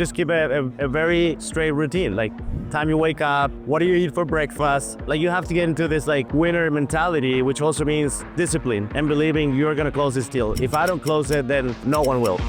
just keep a very straight routine. Like time you wake up, what do you eat for breakfast? Like you have to get into this like winner mentality, which also means discipline and believing you're gonna close this deal. If I don't close it, then no one will.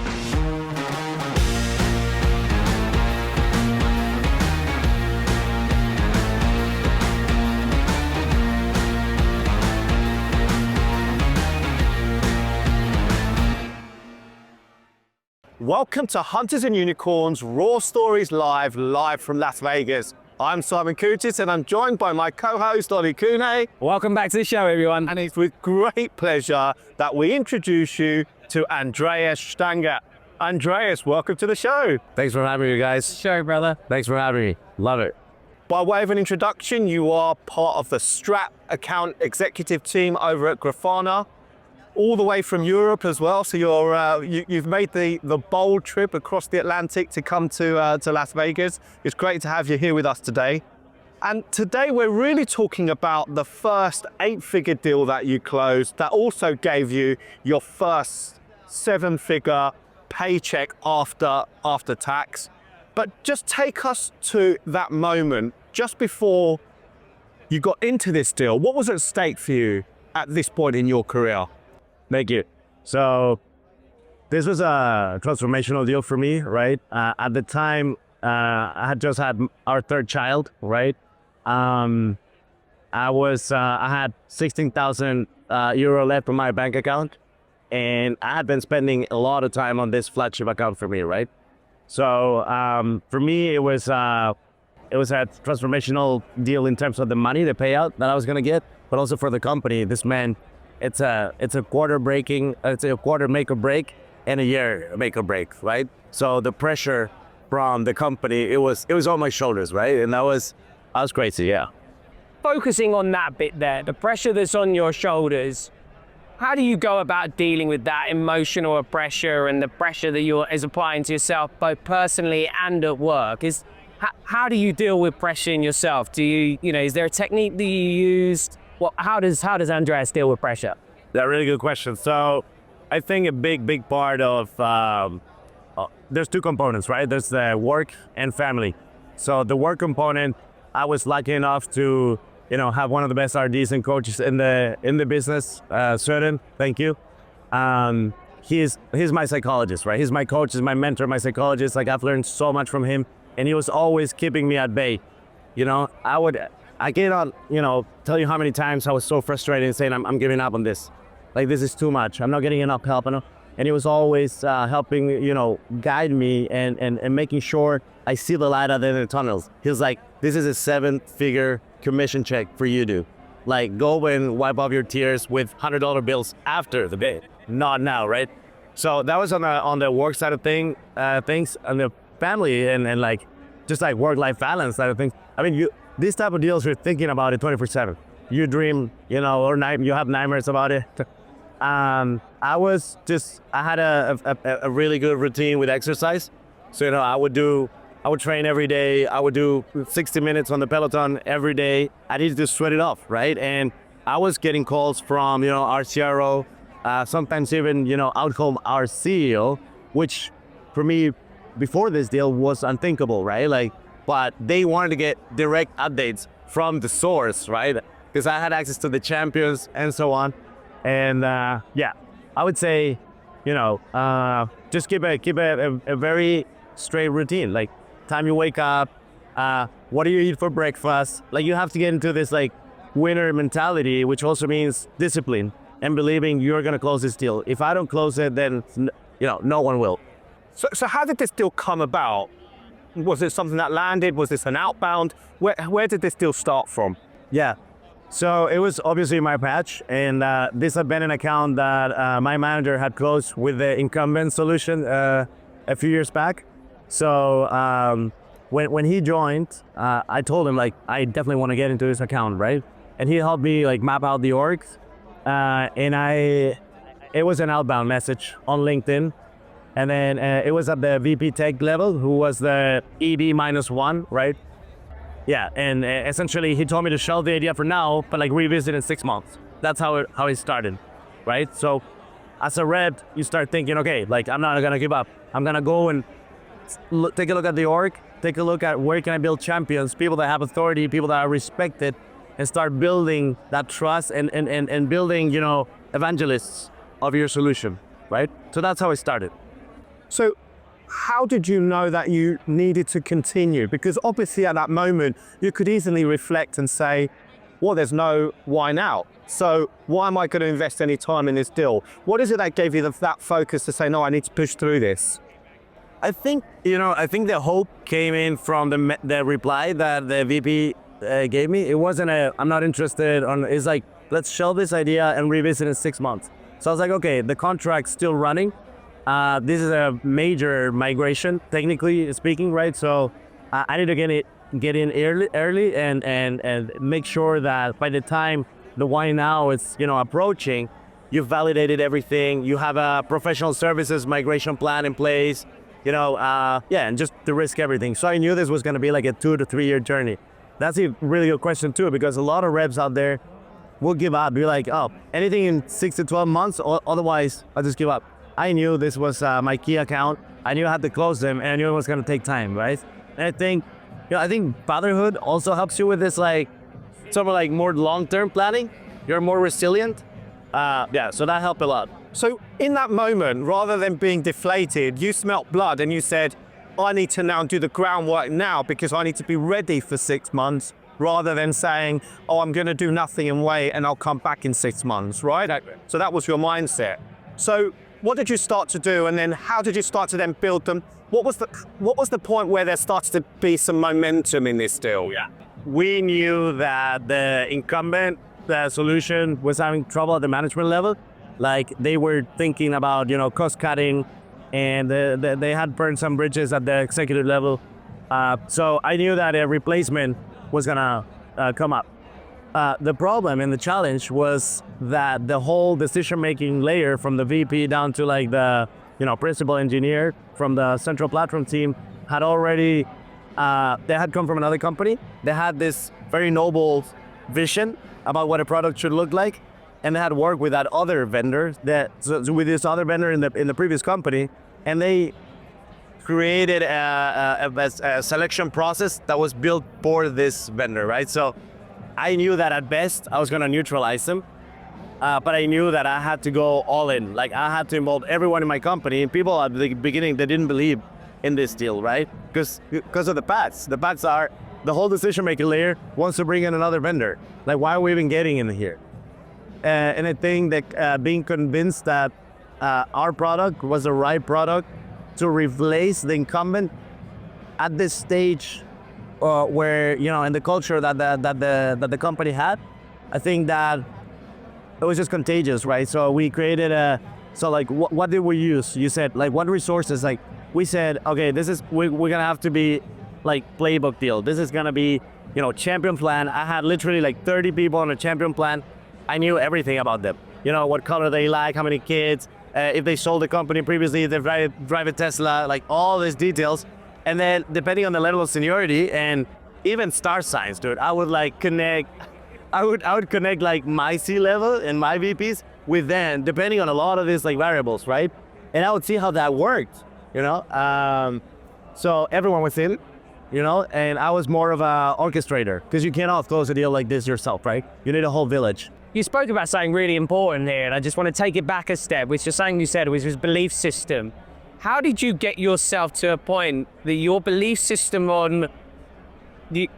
Welcome to Hunters and Unicorns Raw Stories live from Las Vegas. I'm Simon Kutis and I'm joined by my co-host Ollie Kune. Welcome back to the show, everyone. And it's with great pleasure that we introduce you to Andreas Stange. Andreas, welcome to the show. Thanks for having me, guys. Show, brother. Thanks for having me. Love it. By way of an introduction, you are part of the Strap account executive team over at Grafana, all the way from Europe as well. So you've made the bold trip across the Atlantic to come to Las Vegas. It's great to have you here with us today. And today we're really talking about the first 8-figure deal that you closed that also gave you your first 7-figure paycheck after tax. But just take us to that moment just before you got into this deal. What was at stake for you at this point in your career? Thank you. So this was a transformational deal for me, right? At the time, I had just had our third child, right? I had 16,000 euro left on my bank account, and I had been spending a lot of time on this flagship account for me, right? So for me, it was a transformational deal in terms of the money, the payout that I was gonna get, but also for the company. This meant it's a quarter make or break, and a year make or break, right? So the pressure from the company, it was on my shoulders, right? And I was crazy, yeah. Focusing on that bit there, the pressure that's on your shoulders, how do you go about dealing with that emotional pressure and the pressure that is applying to yourself, both personally and at work? How do you deal with pressure in yourself? Is there a technique that you used? Well, how does Andreas deal with pressure? That's a really good question. So I think a big part of, there's two components, right? There's the work and family. So the work component, I was lucky enough to, have one of the best RDs and coaches in the business, Certain, thank you. He's my psychologist, right? He's my coach, he's my mentor, my psychologist. Like I've learned so much from him, and he was always keeping me at bay. I cannot, tell you how many times I was so frustrated and saying, I'm giving up on this. Like, this is too much. I'm not getting enough help. And he was always helping, guide me and making sure I see the light at the end of the tunnels. He was like, this is a 7-figure commission check for you to. Like, go and wipe off your tears with $100 bills after the bid, not now, right? So that was on the work side of things, and the family and like, just like work-life balance side of things. I mean, these type of deals, you're thinking about it 24/7. You dream, or you have nightmares about it. I had a really good routine with exercise. So, I would train every day. I would do 60 minutes on the Peloton every day. I needed to sweat it off, right? And I was getting calls from, our CRO, sometimes even, out home our CEO, which for me, before this deal was unthinkable, right? But they wanted to get direct updates from the source, right? Because I had access to the champions and so on. And I would say, just keep a very straight routine. Like time you wake up, what do you eat for breakfast? Like you have to get into this like winner mentality, which also means discipline and believing you're gonna close this deal. If I don't close it, then no one will. So how did this deal come about? Was it something that landed? Was this an outbound? Where did this deal start from? Yeah, so it was obviously my patch, and this had been an account that my manager had closed with the incumbent solution a few years back. So when he joined, I told him like, I definitely want to get into this account, right? And he helped me like map out the orgs, it was an outbound message on LinkedIn. And then it was at the VP Tech level, who was the ED -1, right? Yeah, and essentially he told me to shelve the idea for now, but like revisit in 6 months. That's how it started, right? So as a rep, you start thinking, okay, like I'm not gonna give up. I'm gonna go and take a look at the org, take a look at where can I build champions, people that have authority, people that are respected, and start building that trust and building, you know, evangelists of your solution, right? So that's how it started. So how did you know that you needed to continue? Because obviously at that moment, you could easily reflect and say, well, there's no why now. So why am I going to invest any time in this deal? What is it that gave you that focus to say, no, I need to push through this? I think the hope came in from the reply that the VP gave me. It wasn't I'm not interested on, it's like, let's shelve this idea and revisit in 6 months. So I was like, okay, the contract's still running. This is a major migration, technically speaking, right? So I need to get in early and make sure that by the time the why now is, you know, approaching, you've validated everything, you have a professional services migration plan in place, you know, and just to risk everything. So I knew this was going to be like a 2 to 3 year journey. That's a really good question too, because a lot of reps out there will give up, be like, oh, anything in 6 to 12 months, or otherwise I'll just give up. I knew this was my key account. I knew I had to close them, and I knew it was going to take time, right? And I think fatherhood also helps you with this, like, sort of like more long-term planning. You're more resilient. So that helped a lot. So in that moment, rather than being deflated, you smelt blood and you said, I need to now do the groundwork now because I need to be ready for 6 months, rather than saying, oh, I'm going to do nothing and wait and I'll come back in 6 months, right? So that was your mindset. So what did you start to do, and then how did you start to then build them? What was the point where there started to be some momentum in this deal? Yeah, we knew that the incumbent, the solution, was having trouble at the management level. Like, they were thinking about, you know, cost cutting, and they had burned some bridges at the executive level. So I knew that a replacement was gonna come up. The problem and the challenge was that the whole decision-making layer, from the VP down to like the, you know, principal engineer from the central platform team, had already, they had come from another company. They had this very noble vision about what a product should look like, and they had worked with that other vendor, with this other vendor in the previous company, and they created a selection process that was built for this vendor, right? So I knew that at best I was going to neutralize them, but I knew that I had to go all in. Like, I had to involve everyone in my company, and people at the beginning, they didn't believe in this deal, right? Because of the paths. The paths are, the whole decision-making layer wants to bring in another vendor. Like, why are we even getting in here? And I think that being convinced that our product was the right product to replace the incumbent at this stage, where, you know, in the culture that the company had, I think that it was just contagious, right? So we created what did we use? You said, like, what resources? Like, we said, okay, we're gonna have to be like playbook deal. This is gonna be, you know, champion plan. I had literally like 30 people on a champion plan. I knew everything about them. You know, what color they like, how many kids, if they sold the company previously, if they drive a Tesla, like all these details. And then depending on the level of seniority and even star signs, dude, I would like connect, I would connect like my C-level and my VPs with them, depending on a lot of these like variables, right? And I would see how that worked, you know? So everyone was in, you know, and I was more of a orchestrator, because you cannot close a deal like this yourself, right? You need a whole village. You spoke about something really important here, and I just want to take it back a step, which is something you said, which was belief system. How did you get yourself to a point that your belief system on the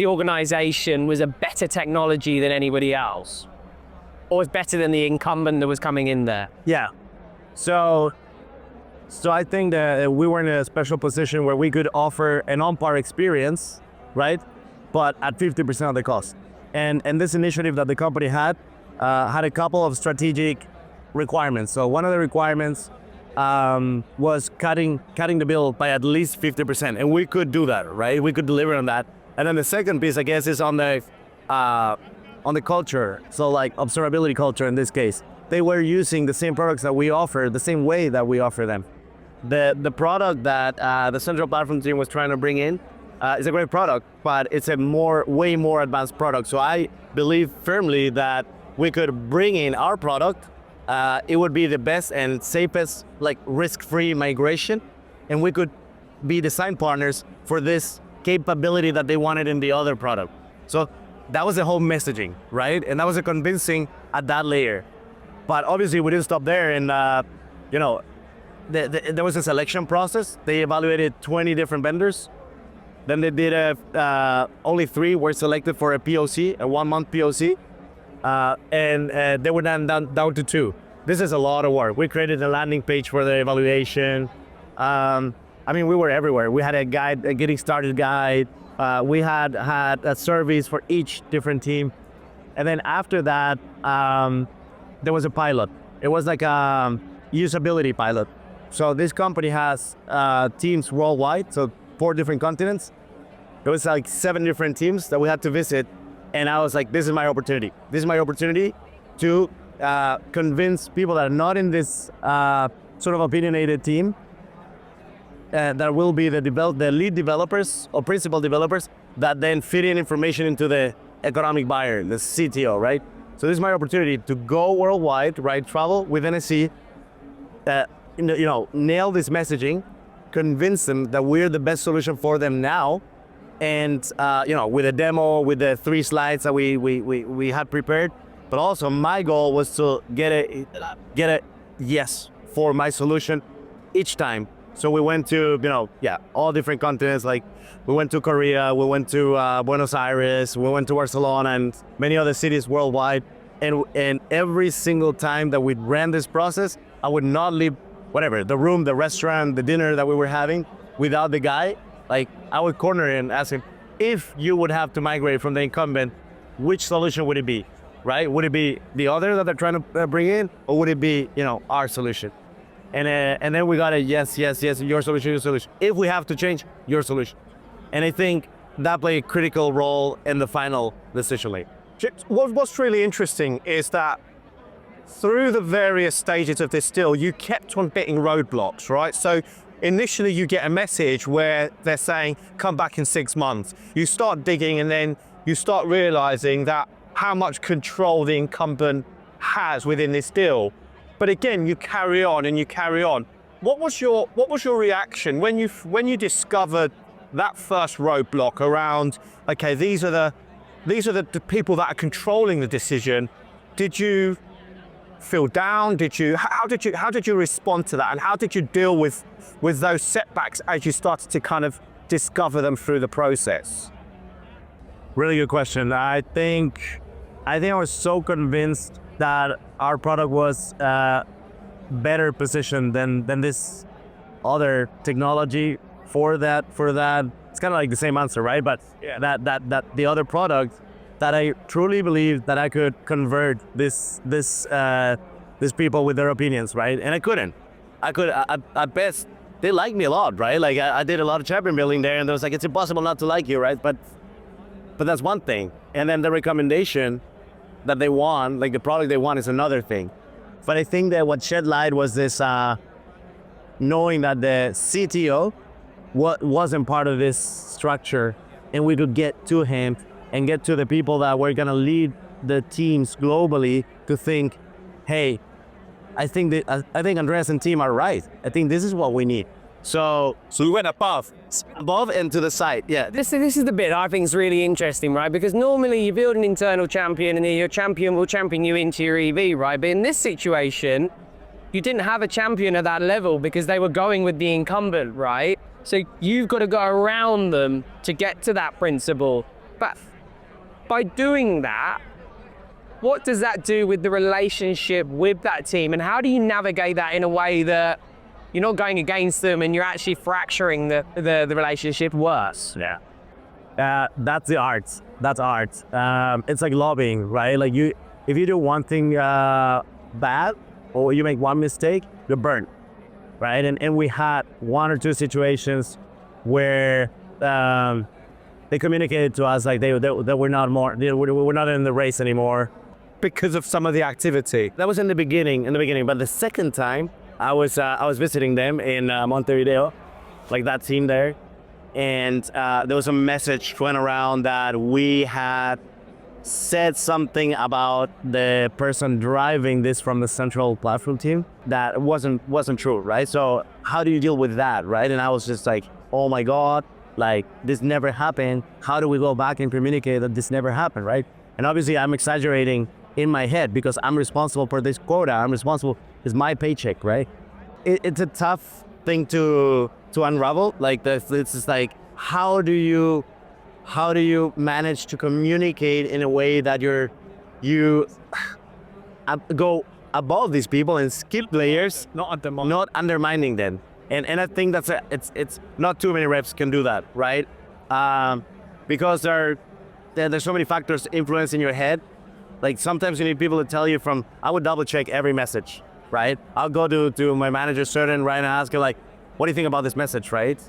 organization was a better technology than anybody else? Or was better than the incumbent that was coming in there? Yeah. So I think that we were in a special position where we could offer an on-par experience, right? But at 50% of the cost. And this initiative that the company had a couple of strategic requirements. So one of the requirements was cutting the bill by at least 50%, and we could do that, right? We could deliver on that. And then the second piece, I guess, is on the culture. So like observability culture in this case, they were using the same products that we offer, the same way that we offer them. The product that the central platform team was trying to bring in is a great product, but it's a way more advanced product. So I believe firmly that we could bring in our product. It would be the best and safest, like risk-free migration, and we could be design partners for this capability that they wanted in the other product. So that was the whole messaging, right? And that was a convincing at that layer. But obviously we didn't stop there, and there was a selection process. They evaluated 20 different vendors. Then they did only 3 were selected for a POC, a 1-month POC, and they were then down to 2. This is a lot of work. We created a landing page for the evaluation. We were everywhere. We had a guide, a getting started guide. We had surveys for each different team. And then after that, there was a pilot. It was like a usability pilot. So this company has teams worldwide, so 4 different continents. There was like 7 different teams that we had to visit. And I was like, this is my opportunity. This is my opportunity to convince people that are not in this sort of opinionated team that will be the lead developers or principal developers that then feed in information into the economic buyer, the CTO, right? So this is my opportunity to go worldwide, right? Travel with NSC, nail this messaging, convince them that we're the best solution for them now, and with a demo, with the 3 slides that we had prepared. But also my goal was to get a yes for my solution each time. So we went to all different continents. Like we went to Korea, we went to Buenos Aires, we went to Barcelona, and many other cities worldwide. And every single time that we ran this process, I would not leave the room, the restaurant, the dinner that we were having without the guy. Like I would corner him and ask him, if you would have to migrate from the incumbent, which solution would it be, right? Would it be the other that they're trying to bring in, or would it be, our solution? And then we got a yes, your solution. If we have to change, your solution. And I think that played a critical role in the final decision later. What's really interesting is that through the various stages of this deal, you kept on hitting roadblocks, right? So initially you get a message where they're saying, come back in 6 months. You start digging, and then you start realizing that how much control the incumbent has within this deal. But again, you carry on and you carry on. What was your reaction when you discovered that first roadblock around, okay, these are the people that are controlling the decision? Did you feel down? How did you respond to that? And how did you deal with those setbacks as you started to kind of discover them through the process? Really good question. I think I was so convinced that our product was better positioned than this other technology for that. It's kind of like the same answer, right? But that the other product, that I truly believe that I could convert this people with their opinions, right? And I couldn't. At best, they liked me a lot, right? Like I did a lot of champion building there, and there was like, it's impossible not to like you, right? But that's one thing. And then the recommendation that they want, like the product they want, is another thing. But I think that what shed light was this knowing that the CTO wasn't part of this structure, and we could get to him and get to the people that were gonna lead the teams globally to think, hey, I think Andreas and team are right. I think this is what we need. So we went above and to the side. Yeah. This is the bit I think is really interesting, right? Because normally you build an internal champion, and then your champion will champion you into your EV, right? But in this situation, you didn't have a champion at that level because they were going with the incumbent, right? So you've got to go around them to get to that principle. But by doing that, what does that do with the relationship with that team? And how do you navigate that in a way that you're not going against them and you're actually fracturing the relationship worse? Yeah. That's the art. That's art. It's like lobbying, right? Like if you do one thing bad, or you make one mistake, you're burnt, right? And we had 1 or 2 situations where they communicated to us like they were not we're not in the race anymore because of some of the activity. That was in the beginning. But the second time, I was visiting them in Montevideo, like that team there, and there was a message went around that we had said something about the person driving this from the central platform team that wasn't true, right? So how do you deal with that, right? And I was just like, oh my God, like this never happened. How do we go back and communicate that this never happened, right? And obviously I'm exaggerating in my head because I'm responsible for this quota. I'm responsible, it's my paycheck, right? It's a tough thing to unravel. Like this, it's just like, how do you manage to communicate in a way that you go above these people and skip layers, not undermining them. And I think that's it's not too many reps can do that, right? Because there's so many factors influencing your head. Like sometimes you need people to tell you I would double check every message, right? I'll go to my manager certain, right, and ask her like, what do you think about this message, right?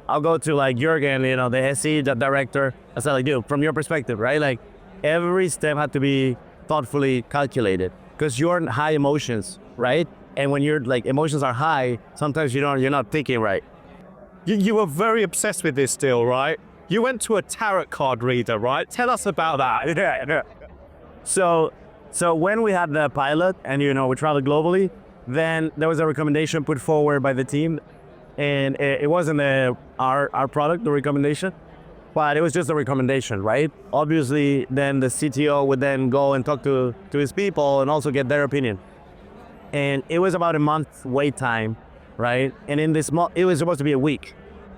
I'll go to like Jürgen, the SE, the director. I said like, dude, from your perspective, right? Like every step had to be thoughtfully calculated because you're in high emotions, right? And when your like emotions are high, sometimes you're not thinking right. You were very obsessed with this deal, right? You went to a tarot card reader, right? Tell us about that. Yeah. So when we had the pilot and we traveled globally, then there was a recommendation put forward by the team, and it wasn't our product, the recommendation, but it was just a recommendation, right? Obviously, then the CTO would then go and talk to his people and also get their opinion. And it was about a month wait time, right? And in this month, it was supposed to be a week.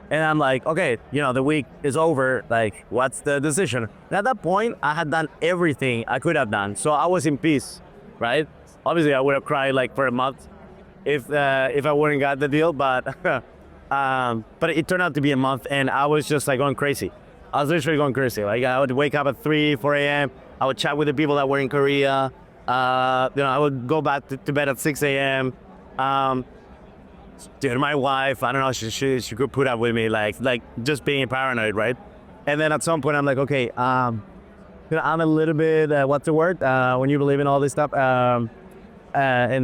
And I'm like, okay, the week is over. Like, what's the decision? And at that point, I had done everything I could have done. So I was in peace, right? Obviously, I would have cried like for a month if I wouldn't got the deal. But it turned out to be a month, and I was just like going crazy. I was literally going crazy. Like I would wake up at 3, 4 a.m. I would chat with the people that were in Korea. I would go back to bed at 6 a.m. Dude, my wife, I don't know, she could put up with me, like just being paranoid, right? And then at some point, I'm like, okay, I'm a little bit, what's the word? When you believe in all this stuff, and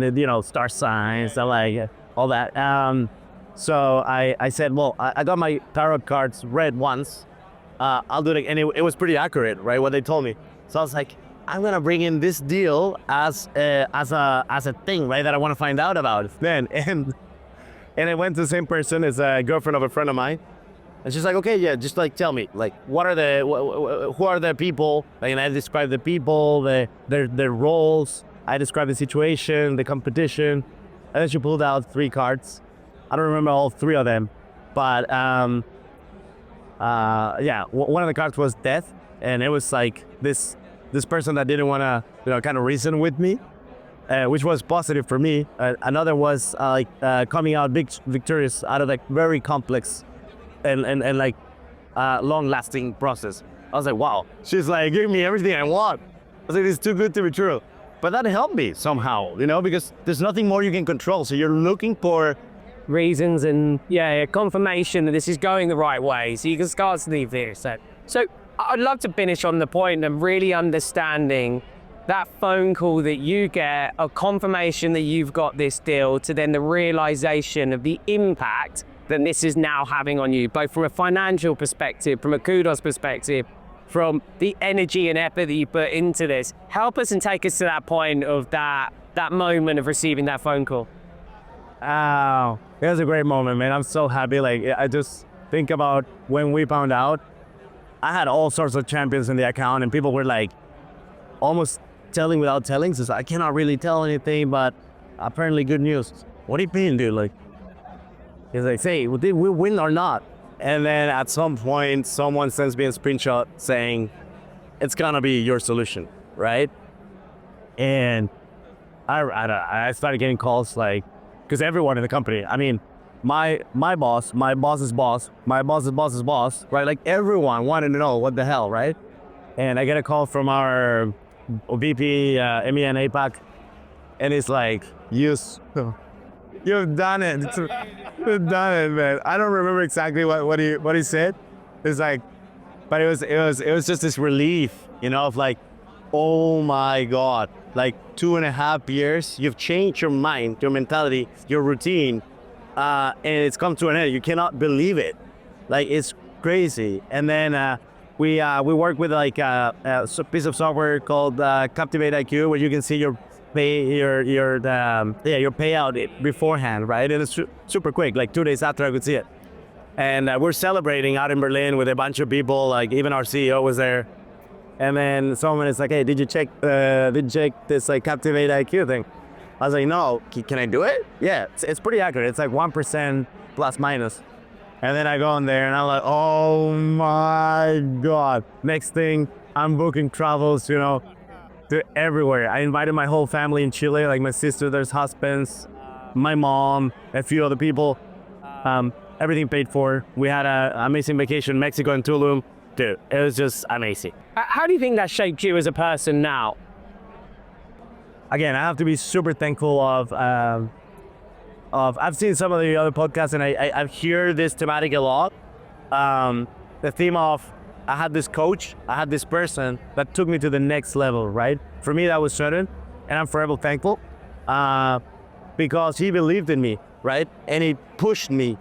the, star signs, and like all that. So I said, well, I got my tarot cards read once. I'll do it, and it was pretty accurate, right? What they told me. So I was like, I'm gonna bring in this deal as a thing, right? That I want to find out about. Then and I went to the same person as a girlfriend of a friend of mine, and she's like, okay, yeah, just like tell me, like, who are the people? Like, and I described the people, their roles. I described the situation, the competition, and then she pulled out 3 cards. I don't remember all 3 of them, but yeah, one of the cards was death, and it was like this person that didn't want to, kind of reason with me, which was positive for me. Another was coming out victorious out of like very complex and like long-lasting process. I was like, wow. She's like, give me everything I want. I was like, it's too good to be true. But that helped me somehow, because there's nothing more you can control. So you're looking for reasons and confirmation that this is going the right way, so you can start to leave this. So I'd love to finish on the point of really understanding that phone call that you get, a confirmation that you've got this deal, to then the realization of the impact that this is now having on you, both from a financial perspective, from a kudos perspective, from the energy and effort that you put into this. Help us and take us to that point of that moment of receiving that phone call. Oh, it was a great moment, man. I'm so happy. Like, I just think about when we found out. I had all sorts of champions in the account, and people were like almost telling without telling. So I cannot really tell anything, but apparently good news. What do you mean, dude? Like, he's like, say, did we win or not? And then at some point, someone sends me a screenshot saying, it's gonna be your solution, right? And I started getting calls like, because everyone in the company, I mean, my boss, my boss's boss, my boss's boss's boss, right? Like everyone wanted to know what the hell, right? And I get a call from our VP, EMEA and APAC, and it's like, you've done it. You've done it, man. I don't remember exactly what he said. It's like, but it was just this relief, of like, oh my God, like 2.5 years, you've changed your mind, your mentality, your routine, and it's come to an end. You cannot believe it. Like, it's crazy. And then we work with like a piece of software called Captivate IQ, where you can see your payout beforehand, right? And it's super quick. Like 2 days after, I could see it. and we're celebrating out in Berlin with a bunch of people. Like even our CEO was there. And then someone is like, "Hey, did you check this like Captivate IQ thing?" I was like, "No, can I do it?" Yeah, it's pretty accurate. It's like 1% plus minus. And then I go in there and I'm like, "Oh my God." Next thing, I'm booking travels, you know, to everywhere. I invited my whole family in Chile, like my sister, there's husbands, my mom, a few other people. Everything paid for. We had an amazing vacation in Mexico and Tulum. Dude, it was just amazing. How do you think that shaped you as a person now? Again, I have to be super thankful of I've seen some of the other podcasts and I hear this thematic a lot. The theme of I had this coach, I had this person that took me to the next level, right? For me, that was certain, and I'm forever thankful because he believed in me, right? And he pushed me,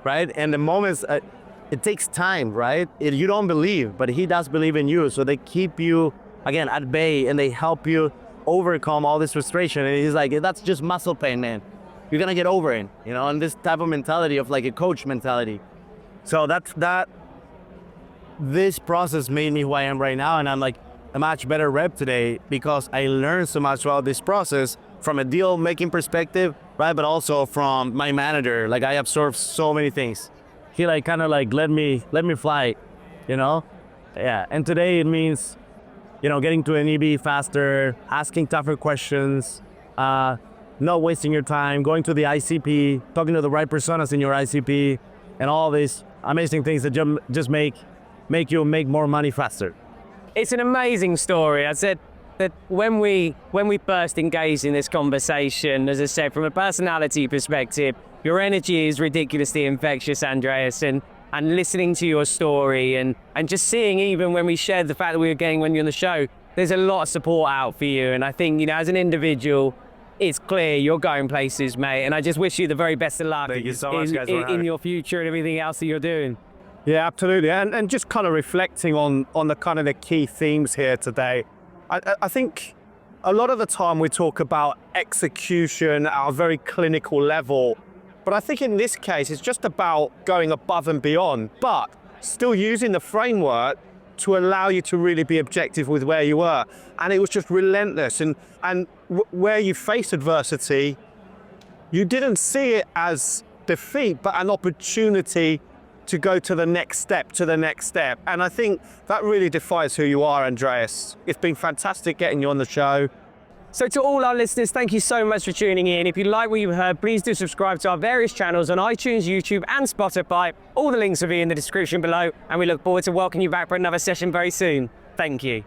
right? And the moments, it takes time, right? You don't believe, but he does believe in you. So they keep you, again, at bay and they help you overcome all this frustration. And he's like, that's just muscle pain, man. You're gonna get over it, you know? And this type of mentality of like a coach mentality. So this process made me who I am right now. And I'm like a much better rep today because I learned so much about this process from a deal making perspective, right? But also from my manager. Like I absorbed so many things. He like kind of like let me fly, you know? Yeah, and today it means, you know, getting to an EB faster, asking tougher questions, not wasting your time, going to the ICP, talking to the right personas in your ICP, and all these amazing things that just make you make more money faster. It's an amazing story. I said that when we first engaged in this conversation, as I said, from a personality perspective, your energy is ridiculously infectious, Andreas, and listening to your story and just seeing, even when we shared the fact that we were getting when you're on the show, there's a lot of support out for you. And I think, you know, as an individual, it's clear you're going places, mate. And I just wish you the very best of luck. Thank you so much, guys, in your future and everything else that you're doing. Yeah, absolutely. And just kind of reflecting on the kind of the key themes here today. I think a lot of the time we talk about execution at a very clinical level. But I think in this case, it's just about going above and beyond, but still using the framework to allow you to really be objective with where you were. And it was just relentless. And where you face adversity, you didn't see it as defeat, but an opportunity to go to the next step, And I think that really defines who you are, Andreas. It's been fantastic getting you on the show. So to all our listeners, thank you so much for tuning in. If you like what you heard, please do subscribe to our various channels on iTunes, YouTube, and Spotify. All the links will be in the description below, and we look forward to welcoming you back for another session very soon. Thank you.